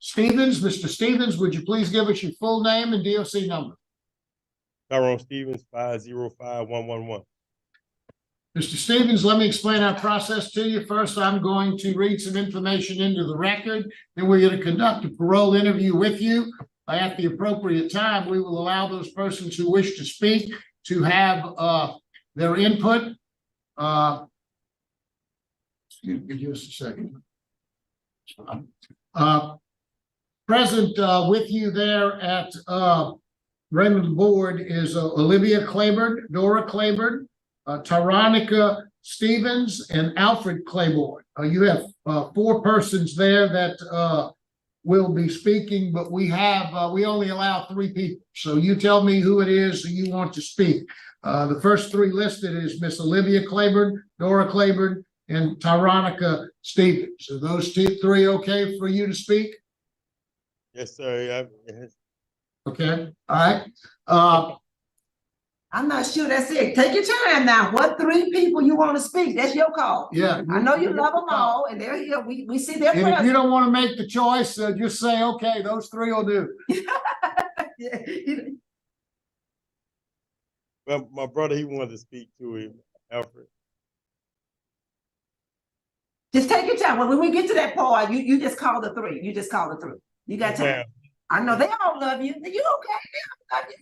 Stevens. Mr. Stevens, would you please give us your full name and DOC number? Tyron Stevens 505111. Mr. Stevens, let me explain our process to you. First, I'm going to read some information into the record. Then we're going to conduct a parole interview with you. At the appropriate time, we will allow those persons who wish to speak to have their input. Excuse me just a second. Present with you there at Raymond Board is Olivia Claiborne, Dora Claiborne, Tyronica Stevens, and Alfred Claiborne. You have 4 persons there that will be speaking, but we only allow 3 people. So you tell me who it is who you want to speak. The first 3 listed is Miss Olivia Claiborne, Dora Claiborne, and Tyronica Stevens. Are those 3 okay for you to speak? Yes, sir. Yes. Okay. All right. I'm not sure that's it. Take your time now. What 3 people you want to speak? That's your call. Yeah. I know you love them all, and they're here. We see their And if presence. you don't want to make the choice, just say, okay, those 3 will do. Yeah. Well, my brother, he wanted to speak to him, Alfred. Just take your time. When we get to that part, you just call the 3. You just call the 3. You got time. Yeah. I know they all love you. You okay? They all love you.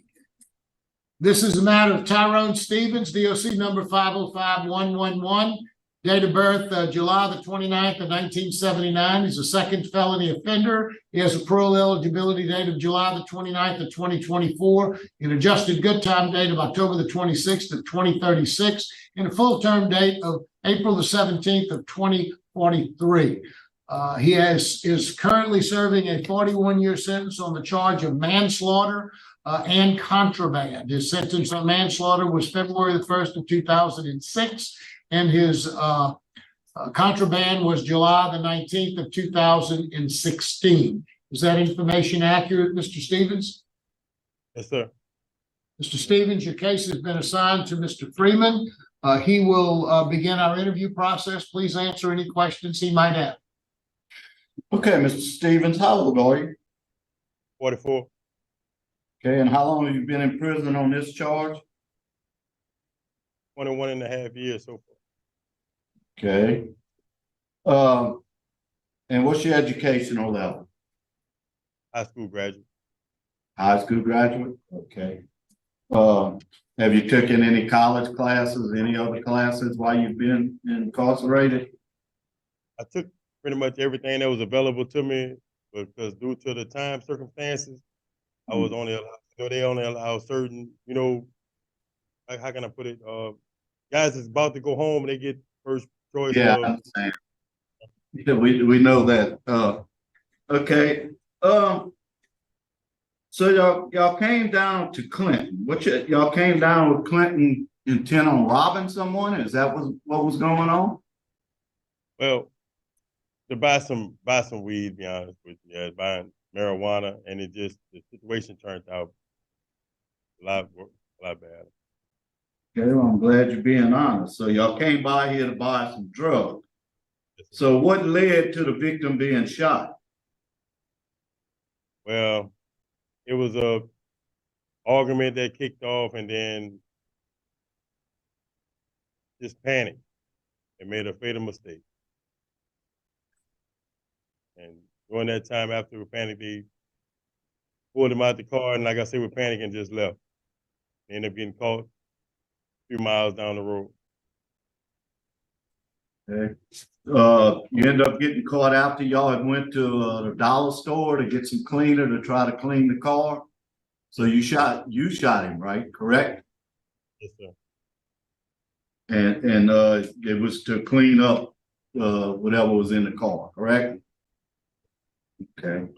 This is a matter of Tyron Stevens, DOC number 505111. Date of birth, July the 29th of 1979. He's a second felony offender. He has a parole eligibility date of July the 29th of 2024, an adjusted good time date of October the 26th of 2036, and a full term date of April the 17th of 2043. He is currently serving a 41-year sentence on the charge of manslaughter and contraband. His sentence on manslaughter was February the 1st of 2006, and his contraband was July the 19th of 2016. Is that information accurate, Mr. Stevens? Yes, sir. Mr. Stevens, your case has been assigned to Mr. Freeman. He will begin our interview process. Please answer any questions he might have. Okay, Mr. Stevens, how old are you? 44. Okay, and how long have you been in prison on this charge? 21 and a half years so far. Okay. And what's your educational level? High school graduate. High school graduate? Okay. Have you taken any college classes, any other classes while you've been incarcerated? I took pretty much everything that was available to me, because due to the time circumstances, I was only allowed, they only allow certain, like, how can I put it? Guys is about to go home and they get first choice. Yeah, I understand. Yeah, we know that. Okay. So y'all came down to Clinton. Y'all came down with Clinton intent on robbing someone? Is that what was going on? Well, to buy some weed, to be honest with you, yeah, buying marijuana, and the situation turned out a lot bad. Okay, well, I'm glad you're being honest. So y'all came by here to buy some drugs. So what led to the victim being shot? Well, it was a argument that kicked off, and then just panic and made a fatal mistake. And during that time, after we panicked, they pulled him out the car, and like I said, we panicked and just left. They ended up getting caught a few miles down the road. Okay. You end up getting caught after y'all had went to the dollar store to get some cleaner to try to clean the car. So you shot him, right? Correct? Yes, sir. And it was to clean up whatever was in the car, correct? Okay.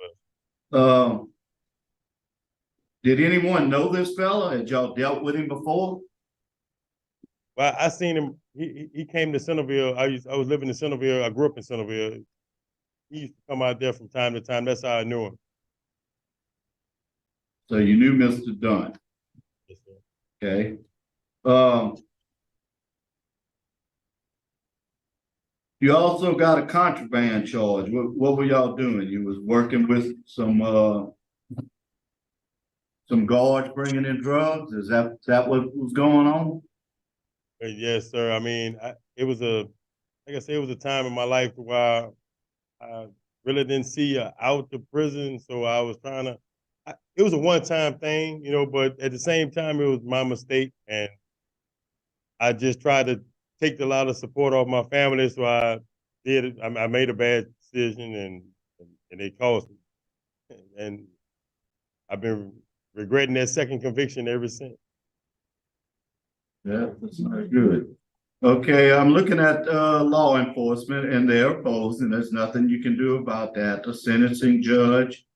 Did anyone know this fella? Had y'all dealt with him before? Well, I seen him. He came to Centerville. I was living in Centerville. I grew up in Centerville. He used to come out there from time to time. That's how I knew him. So you knew Mr. Dunn. Yes, sir. Okay. You also got a contraband charge. What were y'all doing? You was working with some guards bringing in drugs? Is that what was going on? Yes, sir. I mean, it was like I said, it was a time in my life where I really didn't see out of prison, so I was trying to. It was a one-time thing, you know, but at the same time, it was my mistake, and I just tried to take a lot of support off my family, so I did it. I made a bad decision, and it cost me, and I've been regretting that second conviction ever since. Yeah, that's not good. Okay, I'm looking at law enforcement and they're opposed, and there's nothing you can do about that. The sentencing judge,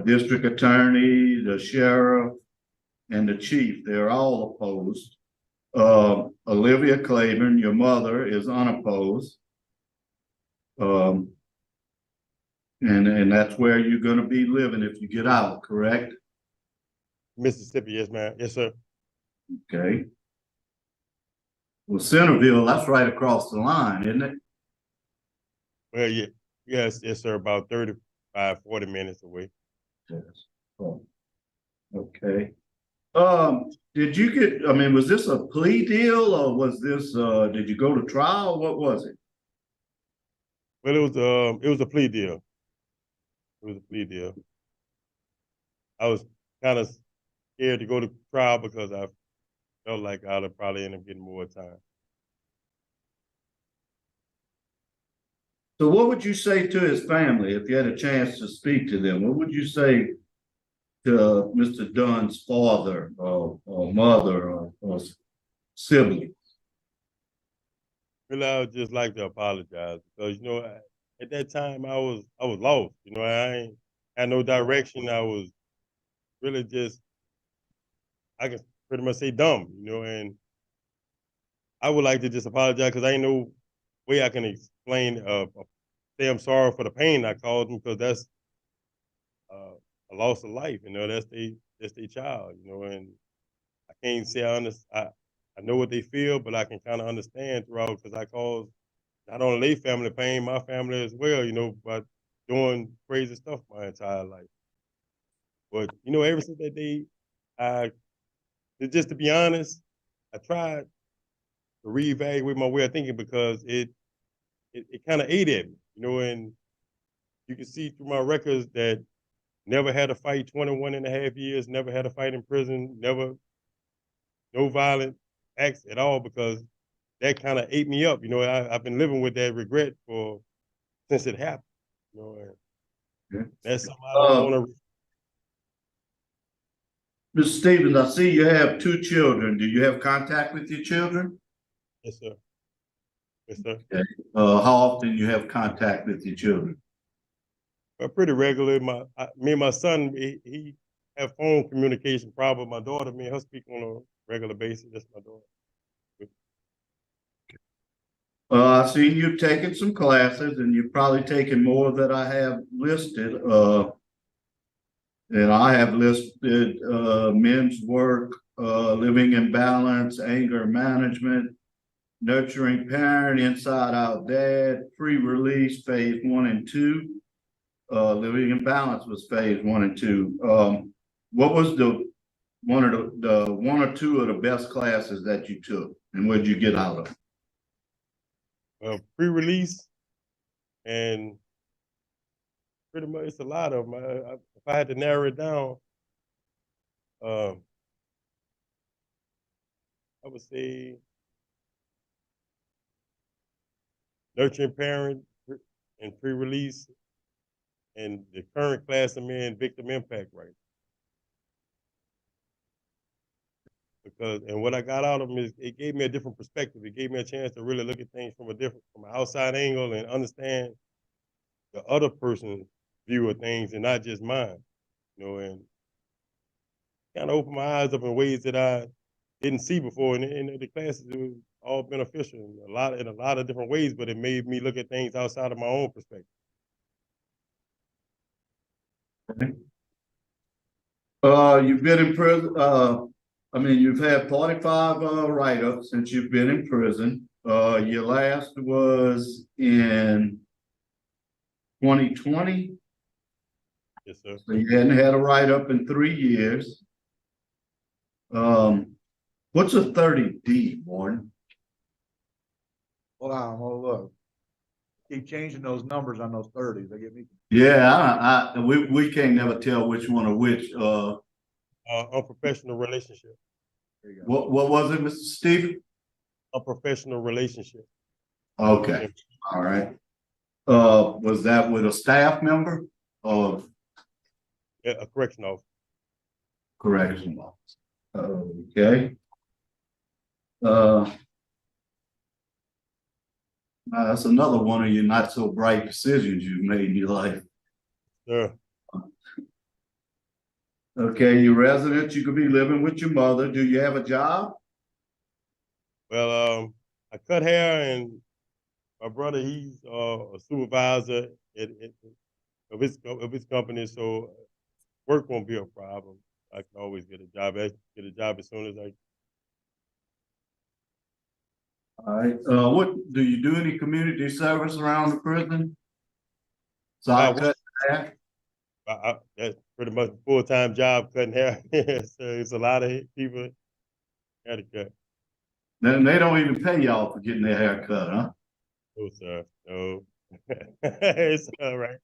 district attorney, the sheriff, and the chief, they're all opposed. Olivia Claiborne, your mother, is unopposed. And that's where you're gonna be living if you get out, correct? Mississippi, yes, ma'am. Yes, sir. Okay. Well, Centerville, that's right across the line, isn't it? Well, yeah, yes, sir. About 35, 40 minutes away. Yes. Oh. Okay. Did you get, I mean, was this a plea deal or was this, did you go to trial? What was it? Well, it was a plea deal. It was a plea deal. I was kind of scared to go to trial because I felt like I'd probably end up getting more time. So what would you say to his family if you had a chance to speak to them? What would you say to Mr. Dunn's father or mother or sibling? Really, I would just like to apologize because, you know, at that time I was lost. You know, I ain't had no direction. I was really just, I can pretty much say dumb, you know, and I would like to just apologize because I ain't no way I can explain, say I'm sorry for the pain I caused them because that's a loss of life, you know, that's their child, you know, and I can't say I know what they feel, but I can kind of understand throughout because I caused not only their family pain, my family as well, you know, by doing crazy stuff my entire life. But, you know, ever since that day, just to be honest, I tried to reevaluate my way of thinking because it kind of ate at me, you know, and you can see through my records that never had a fight 21 and a half years, never had a fight in prison, no violent acts at all because that kind of ate me up. You know, I've been living with that regret since it happened. You know, and that's something I don't want to. Mr. Stevens, I see you have 2 children. Do you have contact with your children? Yes, sir. Yes, sir. Okay. How often you have contact with your children? Pretty regularly. Me and my son, he have phone communication problem. My daughter, me and her speak on a regular basis. That's my daughter. I see you've taken some classes and you've probably taken more that I have listed. And I have listed men's work, living in balance, anger management, nurturing parent, inside out dad, pre-release phase 1 and 2. Living in balance was phase 1 and 2. What was the one or two of the best classes that you took, and what did you get out of it? Pre-release, and pretty much it's a lot of them. If I had to narrow it down, I would say nurturing parent and pre-release, and the current class I'm in, victim impact right. And what I got out of them is it gave me a different perspective. It gave me a chance to really look at things from an outside angle and understand the other person's view of things and not just mine. You know, and kind of opened my eyes up in ways that I didn't see before. And in the classes, it was all beneficial in a lot of different ways, but it made me look at things outside of my own perspective. You've been in prison. I mean, you've had 45 write-ups since you've been in prison. Your last was in 2020, Yes, sir. so you hadn't had a write-up in 3 years. What's a 30D, Warden? Hold on, hold up. Keep changing those numbers on those thirties, they get me. Yeah, we can't never tell which one or which, Unprofessional relationship. There you go. what was it, Mr. Stephen? Unprofessional relationship. Okay, all right. Was that with a staff member or Yeah, a correction officer. correctional officer? Okay. That's another one of your not so bright decisions you've made in your life. Sir. Okay, you're resident, you could be living with your mother. Do you have a job? Well, I cut hair, and my brother, he's a supervisor of his company, so work won't be a problem. I can always get a job. Get a job as soon as I. All right, what, do you do any community service around the prison? So I Uh, cut hair? That's pretty much a full-time job, cutting hair. So it's a lot of people got to cut. Then they don't even pay y'all for getting their hair cut, huh? No, sir. No. It's all right.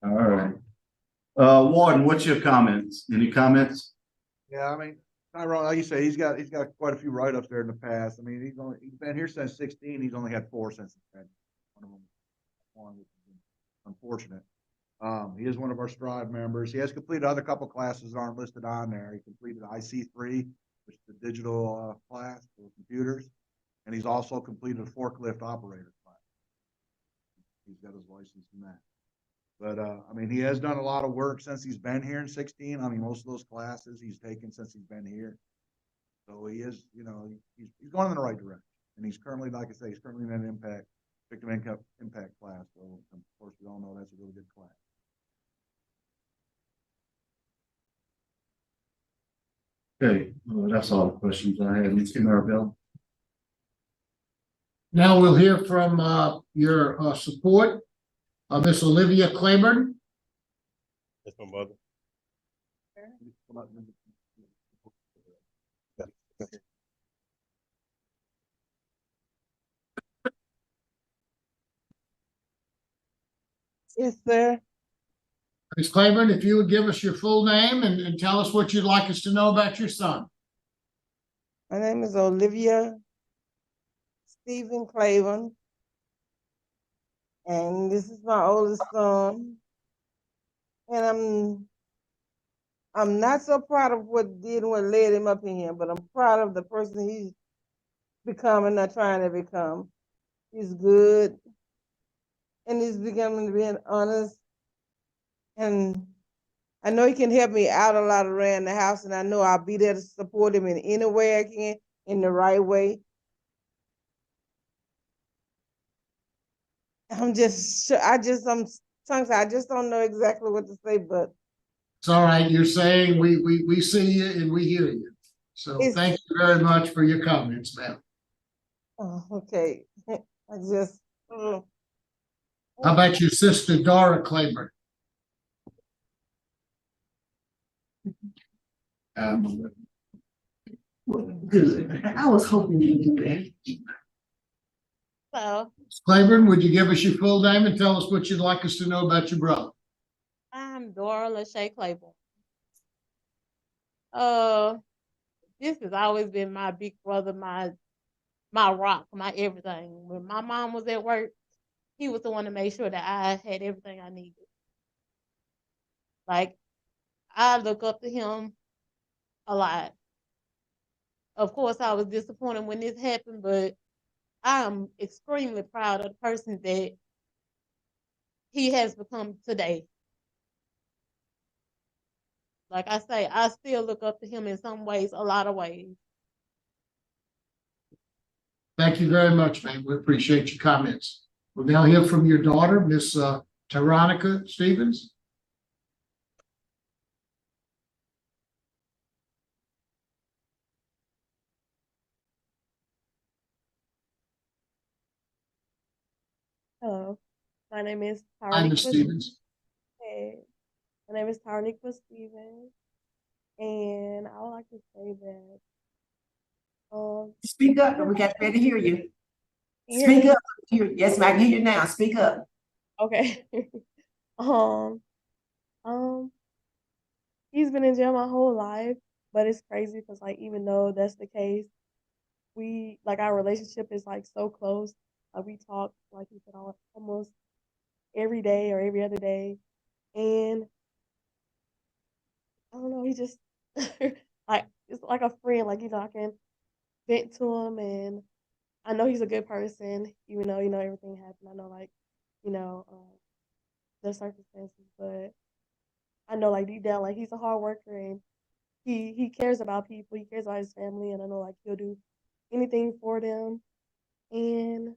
All right. Warden, what's your comments? Any comments? Yeah, I mean, Tyron, like you say, he's got quite a few write-ups there in the past. I mean, he's been here since 16. He's only had 4 since then. One of them, which has been unfortunate. He is one of our Strive members. He has completed other couple classes that aren't listed on there. He completed IC3, which is the digital class for computers, and he's also completed a forklift operator class. He's got his license in that. But I mean, he has done a lot of work since he's been here in 16. I mean, most of those classes he's taken since he's been here. So he is, you know, he's going in the right direction. And he's currently, like I say, he's currently in an victim impact class. So of course, we all know that's a really good class. Okay, well, that's all the questions I have. Mr. Maribel. Now we'll hear from your support, Miss Olivia Claiborne. That's my mother. Yes, sir. Ms. Claiborne, if you would give us your full name and tell us what you'd like us to know about your son. My name is Olivia Stephen Claiborne. And this is my oldest son. And I'm not so proud of what led him up in here, but I'm proud of the person he's becoming, not trying to become. He's good. And he's becoming to be honest. And I know he can help me out a lot around the house, and I know I'll be there to support him in any way I can, in the right way. I'm tongue-tied. I just don't know exactly what to say, but It's all right. You're saying we see you and we hear you. So thank you very much for your comments, ma'am. oh, okay. I just How about your sister, Dora Claiborne? Good. I was hoping you'd do that. so Ms. Claiborne, would you give us your full name and tell us what you'd like us to know about your brother? I'm Dora Lachey Claiborne. This has always been my big brother, my rock, my everything. When my mom was at work, he was the one to make sure that I had everything I needed. Like, I look up to him a lot. Of course, I was disappointed when this happened, but I'm extremely proud of the person that he has become today. Like I say, I still look up to him in some ways, a lot of ways. Thank you very much, ma'am. We appreciate your comments. We'll now hear from your daughter, Miss Tyron Stevens. Hello, my name is Hi, Ms. Tyron Stevens. My name is Tyron Stevens, and I would like to say that Speak up, we got to hear you. you hear Speak me? up. Yes, ma'am, I can hear you now. Speak up. Okay. um, he's been in jail my whole life, but it's crazy because like even though that's the case, we like our relationship is like so close. We talk like you said almost every day or every other day, and I don't know. He just like it's like a friend. Like I can vent to him, and I know he's a good person. Even though everything happened, I know like you know the circumstances, but I know like deep down like he's a hard worker and he cares about people. He cares about his family, and I know like he'll do anything for them. And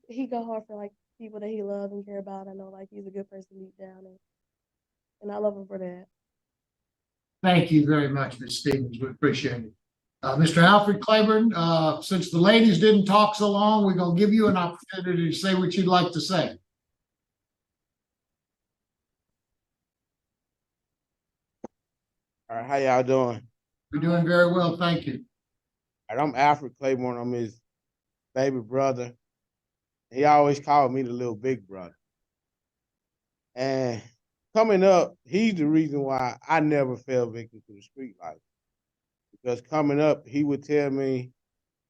he go hard for like people that he love and care about. I know like he's a good person deep down, and I love him for that. Thank you very much, Ms. Stevens. We appreciate it. Mr. Alfred Claiborne, since the ladies didn't talk so long, we're gonna give you an opportunity to say what you'd like to say. All right, how y'all doing? We're doing very well, thank you. All right, I'm Alfred Claiborne. I'm his baby brother. He always called me the little big brother. And coming up, he's the reason why I never fell victim to the street life. Because coming up, he would tell me,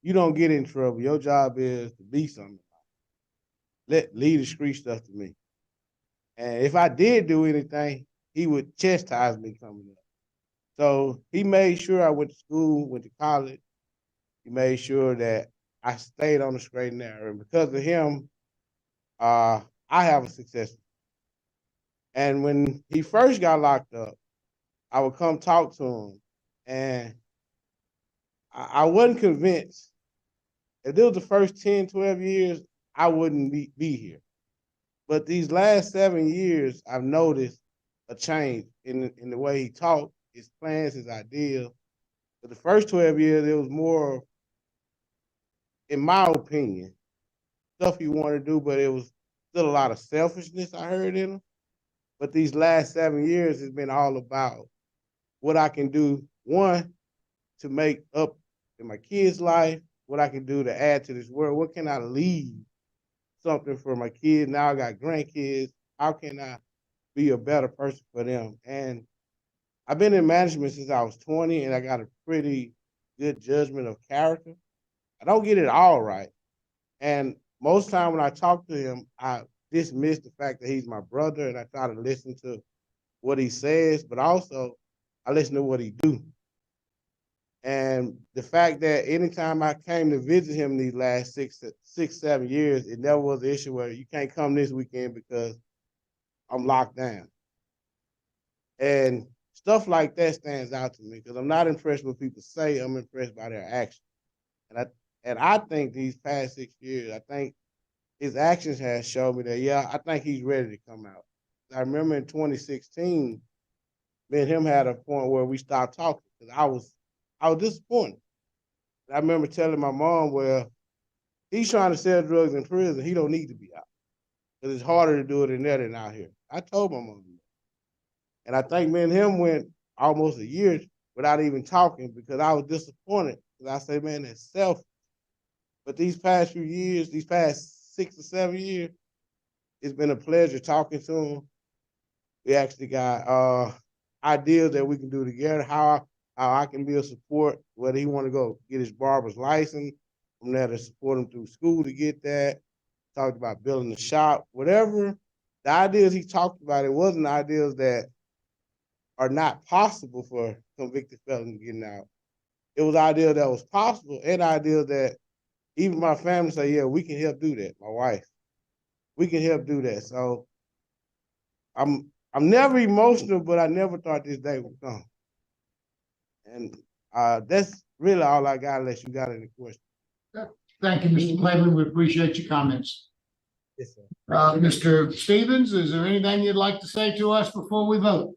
"You don't get in trouble. Your job is to be something. Leave the street stuff to me." And if I did do anything, he would chastise me coming up. So he made sure I went to school, went to college. He made sure that I stayed on the straight and narrow. And because of him, I have a success. And when he first got locked up, I would come talk to him. And I wasn't convinced. If it was the first 10, 12 years, I wouldn't be here. But these last 7 years, I've noticed a change in the way he talked, his plans, his ideas. But the first 12 years, it was more, in my opinion, stuff he wanted to do, but it was still a lot of selfishness I heard in him. But these last 7 years has been all about what I can do, one, to make up in my kids' life, what I can do to add to this world. What can I leave something for my kids? Now I got grandkids. How can I be a better person for them? And I've been in management since I was 20, and I got a pretty good judgment of character. I don't get it all right. And most time when I talk to him, I dismiss the fact that he's my brother, and I try to listen to what he says, but also I listen to what he do. And the fact that anytime I came to visit him these last 7 years, it never was an issue where you can't come this weekend because I'm locked down. And stuff like that stands out to me because I'm not impressed with what people say, I'm impressed by their actions. And I think these past 6 years, I think his actions has shown me that, yeah, I think he's ready to come out. I remember in 2016, me and him had a point where we stopped talking because I was disappointed. I remember telling my mom, well, he's trying to sell drugs in prison. He don't need to be out because it's harder to do it in there than out here. I told my mom that. And I think me and him went almost a year without even talking because I was disappointed. Because I said, man, that's selfish. But these past few years, these past 6 or 7 years, it's been a pleasure talking to him. We actually got ideas that we can do together, how I can be a support, whether he want to go get his barber's license, from there to support him through school to get that. Talked about building the shop, whatever. The ideas he talked about, it wasn't ideas that are not possible for convicted felons getting out. It was ideas that was possible and ideas that even my family say, yeah, we can help do that. My wife, we can help do that. So I'm never emotional, but I never thought this day would come. And that's really all I got, unless you got any questions. Thank you, Mr. Claiborne. We appreciate your comments. Yes, sir. Mr. Stevens, is there anything you'd like to say to us before we vote?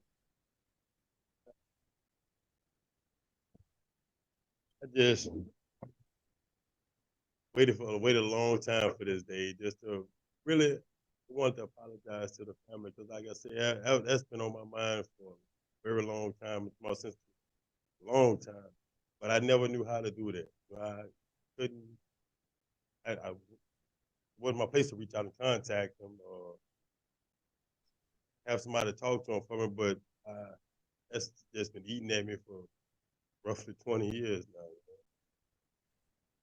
just waited a long time for this day, just to really want to apologize to the family, because like I said, that's been on my mind for a very long time, since a long time. But I never knew how to do that. I couldn't. I wasn't my place to reach out and contact them or have somebody talk to them for me. But that's just been eating at me for roughly 20 years now.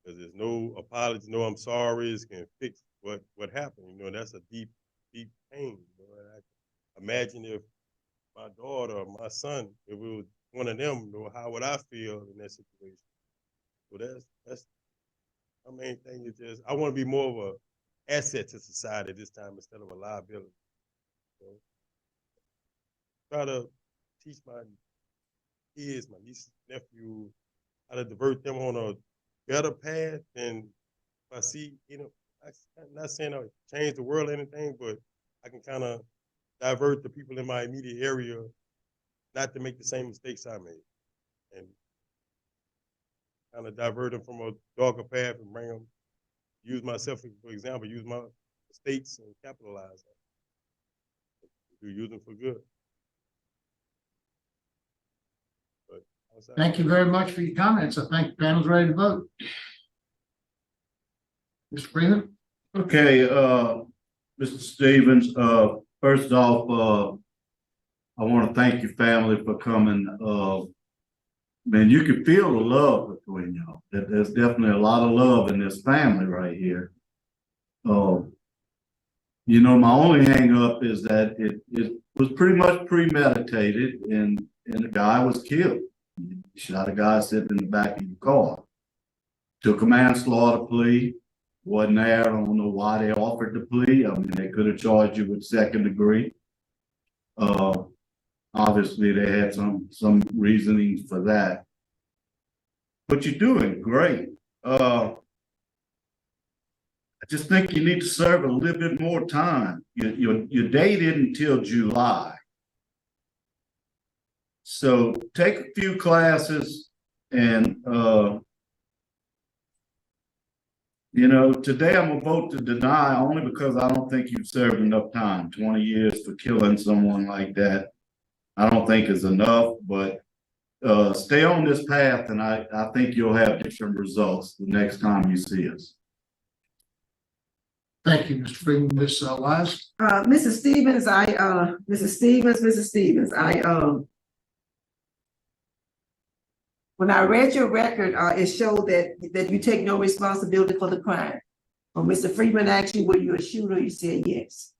Because there's no apology, no I'm sorry, it can fix what happened. You know, that's a deep, deep pain. You know, and I imagine if my daughter or my son, if it was one of them, you know, how would I feel in that situation? So that's my main thing is just I want to be more of a asset to society this time instead of a liability. So, try to teach my kids, my nieces, nephews, how to divert them on a better path. And if I see, you know, I'm not saying I'll change the world or anything, but I can kind of divert the people in my immediate area not to make the same mistakes I made, and kind of divert them from a darker path and bring them, use myself, for example, use my mistakes and capitalize on it. Use them for good. But Thank you very much for your comments. I think the panel's ready to vote. Mr. Freeman? Okay, Mr. Stevens, first off, I want to thank your family for coming. Man, you can feel the love between y'all. There's definitely a lot of love in this family right here. You know, my only hang up is that it was pretty much premeditated, and the guy was killed. He shot a guy sitting in the back of your car. Took a manslaughter plea. Wasn't there. I don't know why they offered the plea. I mean, they could have charged you with second degree. Obviously, they had some reasoning for that. But you're doing great. I just think you need to serve a little bit more time. Your date isn't until July. So take a few classes and you know, today I'm gonna vote to deny only because I don't think you've served enough time. 20 years for killing someone like that, I don't think is enough, but stay on this path, and I think you'll have different results the next time you see us. Thank you, Mr. Freeman. Ms. Wise? Mrs. Stevens, Mrs. Stevens, when I read your record, it showed that you take no responsibility for the crime. When Mr. Freeman asked you, were you a shooter, you said yes.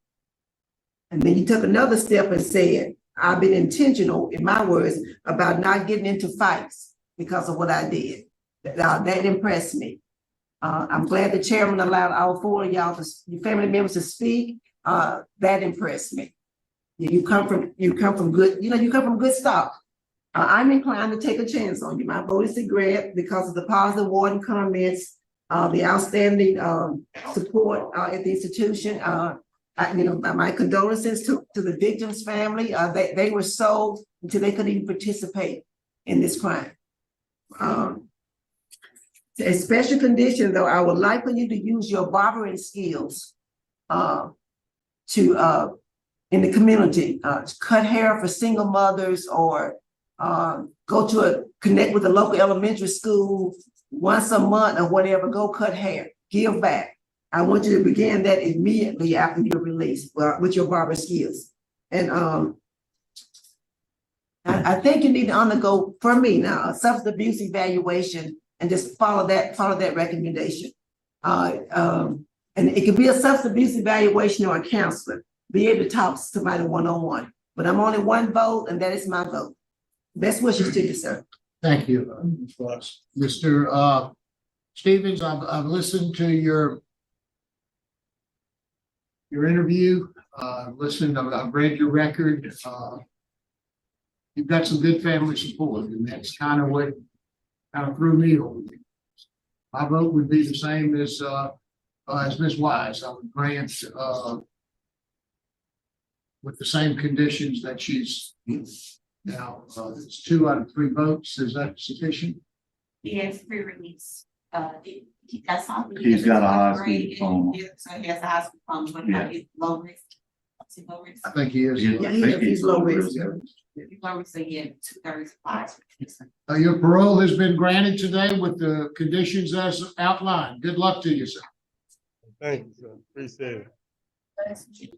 And then you took another step and said, I've been intentional, in my words, about not getting into fights because of what I did. That impressed me. I'm glad the chairman allowed all four of y'all, your family members, to speak. That impressed me. You come from good, you come from good stock. I'm inclined to take a chance on you. My vote is regret because of the positive Warden comments, the outstanding support at the institution. My condolences to the victim's family. They were sold until they couldn't even participate in this crime. A special condition, though, I would like for you to use your barbering skills in the community, to cut hair for single mothers, or connect with a local elementary school once a month or whatever. Go cut hair, give back. I want you to begin that immediately after your release with your barber skills. And I think you need to undergo, for me now, a substance abuse evaluation, and just follow that recommendation. And it could be a substance abuse evaluation or a counselor. Be able to talk to somebody one-on-one. But I'm only one vote, and that is my vote. Best wishes to you, sir. Thank you, Mr. Stevens. I've listened to your interview. I've read your record. You've got some good family support, and that's kind of what threw me over. My vote would be the same as Ms. Wise. I would grant with the same conditions that she's. Now, it's 2 out of 3 votes. Is that sufficient? He has pre-release, that's all. He's got a high school diploma. So he has a high school diploma, but Yeah. he's low risk. Is he low risk? I think he is. Yeah, he's low risk. He's low risk, so he had 2/3 applies. Your parole has been granted today with the conditions as outlined. Good luck to you, sir. Thank you, sir. Appreciate it.